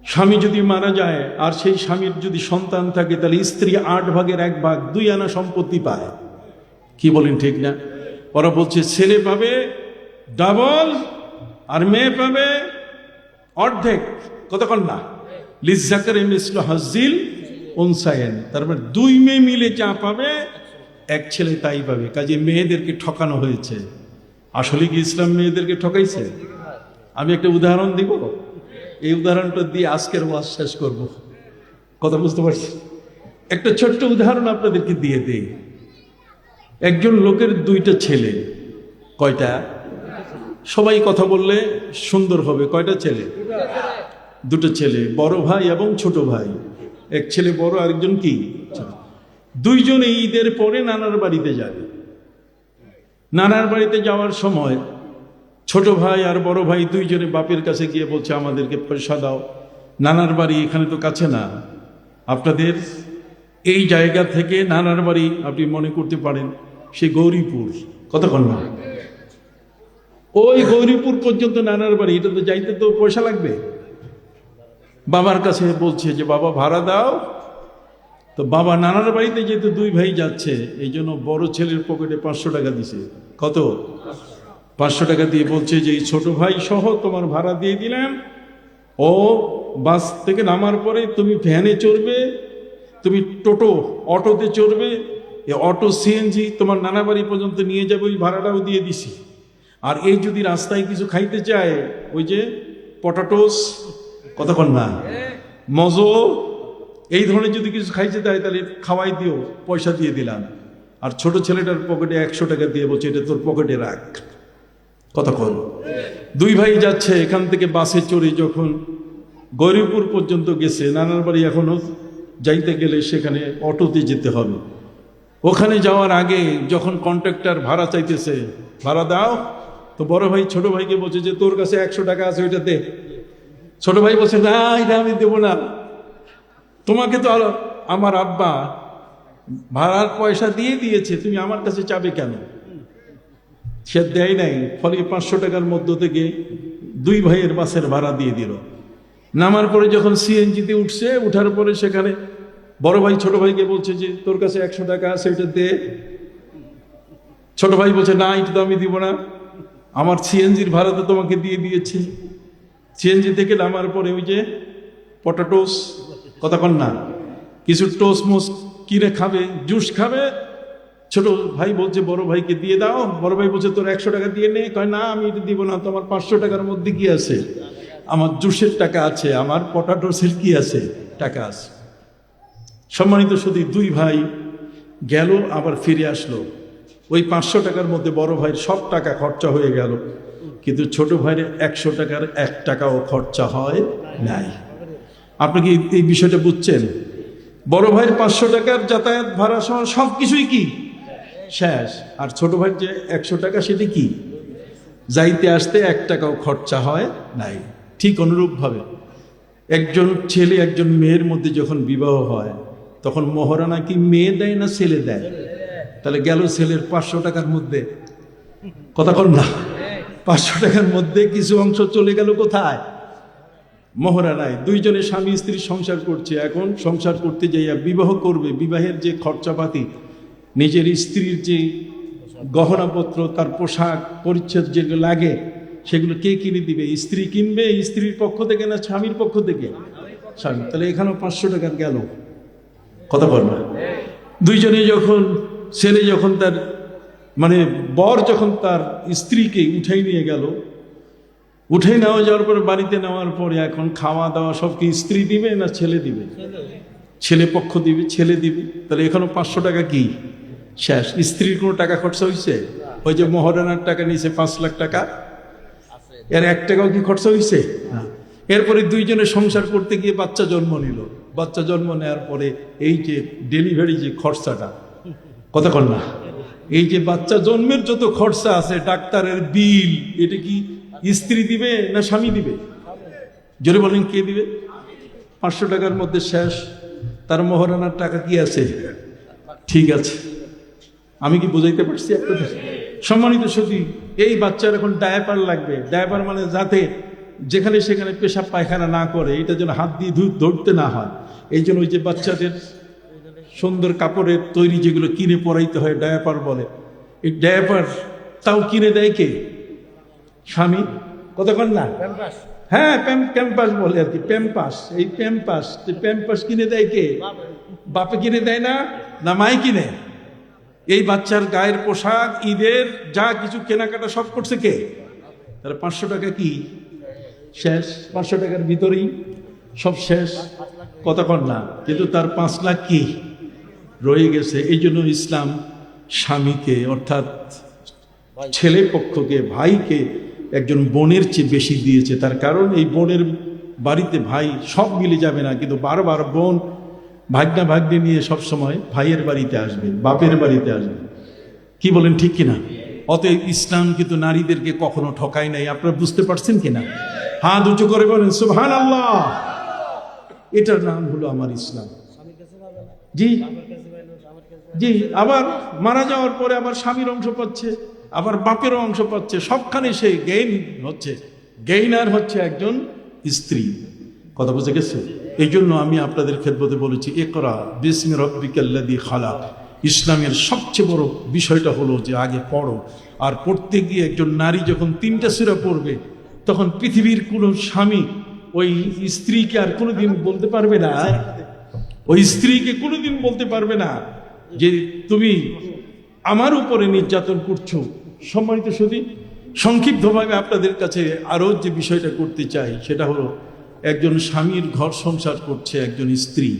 স্বামী যদি মারা যায় আর সেই স্বামীর যদি সন্তান থাকে, তাহলে স্ত্রী 8 ভাগের 1 ভাগ 2 আনা সম্পত্তি পায়। কি বলেন, ঠিক না? ওরা বলছে ছেলে পাবে ডাবল আর মেয়ে পাবে অর্ধেক। কতক্ষণ না লিজ্জাকারে মিসলু হাজ্জিল উনসায়াইন, তারপর 2 মেয়ে মিলে যা পাবে 1 ছেলে তাই পাবে। কাজে মেয়েদেরকে ঠকানো হয়েছে। আসলে কি ইসলাম মেয়েদেরকে ঠকাইছে? আমি একটা উদাহরণ দিব, এই উদাহরণটা দিয়ে আজকের ওয়াজ শেষ করব। কথা বুঝতে পারছি? একটা ছোট্ট উদাহরণ আপনাদেরকে দিয়ে দেই। একজন লোকের 2টা ছেলে। কয়টা? সবাই কথা বললে সুন্দর হবে। কয়টা ছেলে? 2টা ছেলে, বড় ভাই এবং ছোট ভাই। এক ছেলে বড়, আরেকজন কি? দুইজনে ঈদের পরে নানার বাড়িতে যাবে। নানার বাড়িতে যাওয়ার সময় ছোট ভাই আর বড় ভাই দুইজনে বাপের কাছে গিয়ে বলছে, আমাদেরকে পয়সা দাও, নানার বাড়ি এখানে তো কাছে না, আপনাদের এই জায়গা থেকে নানার বাড়ি আপনি মনে করতে পারেন সে গৌরীপুর। কতক্ষণ না ওই গৌরীপুর পর্যন্ত নানার বাড়ি, এটা তো যাইতে তো পয়সা লাগবে। বাবার কাছে বলছে যে বাবা ভাড়া দাও। তো বাবা নানার বাড়িতে যেহেতু 2 ভাই যাচ্ছে, এই জন্য বড় ছেলের পকেটে 500 টাকা দিছে। কত? 500 টাকা দিয়ে বলছে যে এই ছোট ভাই সহ তোমার ভাড়া দিয়ে দিলাম, ও বাস থেকে নামার পরে তুমি ভ্যানে চড়বে, তুমি অটোতে চড়বে, এই অটো সিএনজি তোমার নানা বাড়ি পর্যন্ত নিয়ে যাবে, ওই ভাড়াটাও দিয়ে দিছি। আর এই যদি রাস্তায় কিছু খাইতে চায়, ওই যে পটাটোস, কতক্ষণ না মজো, এই ধরনের যদি কিছু খাইতে চায় তাহলে খাওয়াই দিও, পয়সা দিয়ে দিলাম। আর ছোট ছেলেটার পকেটে 100 টাকা দিয়ে বলছে এটা তোর পকেটে রাখ। কতক্ষণ? 2 ভাই যাচ্ছে, এখান থেকে বাসে চড়ে যখন গৌরীপুর পর্যন্ত গেছে, নানার বাড়ি এখনো যাইতে গেলে সেখানে অটোতে যেতে হবে। ওখানে যাওয়ার আগে যখন কন্ট্রাক্টর ভাড়া চাইতেছে, ভাড়া দাও, তো বড় ভাই ছোট ভাইকে বলছে যে তোর কাছে 100 টাকা আছে, ওইটা দে। ছোট ভাই বলছে না, এটা আমি দেবো না, তোমাকে তো আমার আব্বা ভাড়ার পয়সা দিয়ে দিয়েছে, তুমি আমার কাছে চাবে কেন? সে দেয় নাই। ফলে 500 টাকার মধ্য থেকে 2 ভাইয়ের বাসের ভাড়া দিয়ে দিল। নামার পরে যখন সিএনজিতে উঠছে, উঠার পরে সেখানে বড় ভাই ছোট ভাইকে বলছে যে তোর কাছে 100 টাকা আছে, এটা দে। ছোট ভাই বলছে না, এটা তো আমি দিব না, আমার সিএনজির ভাড়া তো তোমাকে দিয়ে দিয়েছি। সিএনজি থেকে নামার পরে ওই যে পটাটোস, কতক্ষণ না কিছু টোস মোস কিনে খাবে, জুস খাবে। ছোট ভাই বলছে বড় ভাইকে দিয়ে দাও। বড় ভাই বলছে তোর 100 টাকা দিয়ে নে। কয় না, আমি এটা দিব না, তোমার 500 টাকার মধ্যে কি আছে? আমার জুসের টাকা আছে, আমার পটাটোসের কি আছে? টাকা আছে। সম্মানিত শুধু 2 ভাই গেল, আবার ফিরে আসলো। ওই 500 টাকার মধ্যে বড় ভাইয়ের সব টাকা খরচা হয়ে গেল, কিন্তু ছোট ভাইয়ের 100 টাকার 1 টাকাও খরচা হয় নাই। আপনি কি এই বিষয়টা বুঝছেন? বড় ভাইয়ের 500 টাকার যাতায়াত ভাড়া সহ সব কিছুই কি শেষ, আর ছোট ভাইয়ের যে 100 টাকা সেটা কি যাইতে আসতে 1 টাকাও খরচা হয় নাই। ঠিক অনুরূপভাবে একজন ছেলে একজন মেয়ের মধ্যে যখন বিবাহ হয়, তখন মোহরানা কি মেয়ে দেয় না ছেলে দেয়? তাহলে গেল ছেলের 500 টাকার মধ্যে, কথা কর না, 500 টাকার মধ্যে কিছু অংশ চলে গেল কোথায়? মোহরানায়। 2 জনে স্বামী স্ত্রী সংসার করছে, এখন সংসার করতে যাইয়া বিবাহ করবে, বিবাহের যে খরচাপাতি, নিজের স্ত্রীর যে গহনাপত্র, তার পোশাক পরিচ্ছদ যেগুলো লাগে, সেগুলো কে কিনে দিবে? স্ত্রী কিনবে, স্ত্রীর পক্ষ থেকে না স্বামীর পক্ষ থেকে? স্বামী। তাহলে এখানেও 500 টাকার গেল, কথা বল না। 2 জনে যখন, ছেলে যখন তার মানে বর যখন তার স্ত্রীকে উঠাই নিয়ে গেল, উঠে নেওয়া যাওয়ার পরে বাড়িতে নেওয়ার পরে এখন খাওয়া দাওয়া সব কি স্ত্রী দিবে না ছেলে দিবে? ছেলে পক্ষ দিবে, ছেলে দিবে। তাহলে এখনো 500 টাকা কি শেষ? স্ত্রীর কোনো টাকা খরচা হয়েছে? ওই যে মোহরানার টাকা নিয়েছে 5 লাখ টাকা, এর 1 টাকাও কি খরচা হয়েছে? এরপরে 2 জনে সংসার করতে গিয়ে বাচ্চা জন্ম নিল। বাচ্চা জন্ম নেওয়ার পরে এই যে ডেলিভারি যে খরচাটা, কতক্ষণ না, এই যে বাচ্চা জন্মের যত খরচা আছে, ডাক্তারের বিল, এটা কি স্ত্রী দিবে না স্বামী দিবে? জোরে বলেন, কে দিবে? 500 টাকার মধ্যে শেষ। তার মোহরানার টাকা কি আছে? ঠিক আছে, আমি কি বুঝাইতে পারছি আপনাদের? সম্মানিত সতী, এই বাচ্চার এখন ডায়াপার লাগবে। ডায়াপার মানে যাতে যেখানে সেখানে পেশাব পায়খানা না করে, এটা যেন হাত দিয়ে ধরতে না হয়, এই জন্য ওই যে বাচ্চাদের সুন্দর কাপড়ের তৈরি যেগুলো কিনে পরাইতে হয়, ডায়াপার বলে, এই ডায়াপার তাও কিনে দেয় কে? স্বামী। কতক্ষণ না, হ্যাঁ প্যাম্পাস বলে আর কি, প্যাম্পাস, এই প্যাম্পাস কিনে দেয় কে? বাপে কিনে দেয় না, না মাই কিনে? এই বাচ্চার গায়ের পোশাক, ঈদের যা কিছু কেনাকাটা সব করছে কে? তাহলে 500 টাকা কি শেষ? 500 টাকার ভিতরেই সব শেষ। কতক্ষণ না, কিন্তু তার 5 লাখ কি রয়ে গেছে। এই জন্য ইসলাম স্বামীকে, অর্থাৎ ছেলে পক্ষকে, ভাইকে একজন বোনের চেয়ে বেশি দিয়েছে। তার কারণ এই বোনের বাড়িতে ভাই সব মিলে যাবে না, কিন্তু বারবার বোন ভাগ্নে নিয়ে সবসময় ভাইয়ের বাড়িতে আসবে, বাপের বাড়িতে আসবে। কি বলেন, ঠিক কিনা? অতএব ইসলাম কিন্তু নারীদেরকে কখনো ঠকায় নাই। আপনারা বুঝতে পারছেন কিনা? হাত উঁচু করে বলেন সুবহানাল্লাহ। এটার নাম হলো আমার ইসলাম। জি জি, আবার মারা যাওয়ার পরে আবার স্বামীর অংশ পাচ্ছে, আবার বাপেরও অংশ পাচ্ছে, সবখানে সে গেইনার হচ্ছে একজন স্ত্রী। কথা বুঝে গেছে? এই জন্য আমি আপনাদের খেদমতে বলেছি, ইকরা বিসমি রাব্বিকাল্লাযী খালাক। ইসলামের সবচেয়ে বড় বিষয়টা হলো যে আগে পড়ো। আর পড়তে গিয়ে একজন নারী যখন 3টা সূরা পড়বে, তখন পৃথিবীর কোনো স্বামী ওই স্ত্রীকে আর কোনোদিন বলতে পারবে না, ওই স্ত্রীকে কোনোদিন বলতে পারবে না যে তুমি আমার উপরে নির্যাতন করছো। সম্মানিত সুধী, সংক্ষিপ্তভাবে আপনাদের কাছে আরো যে বিষয়টা করতে চাই, সেটা হলো একজন স্বামীর ঘর সংসার করছে একজন স্ত্রী।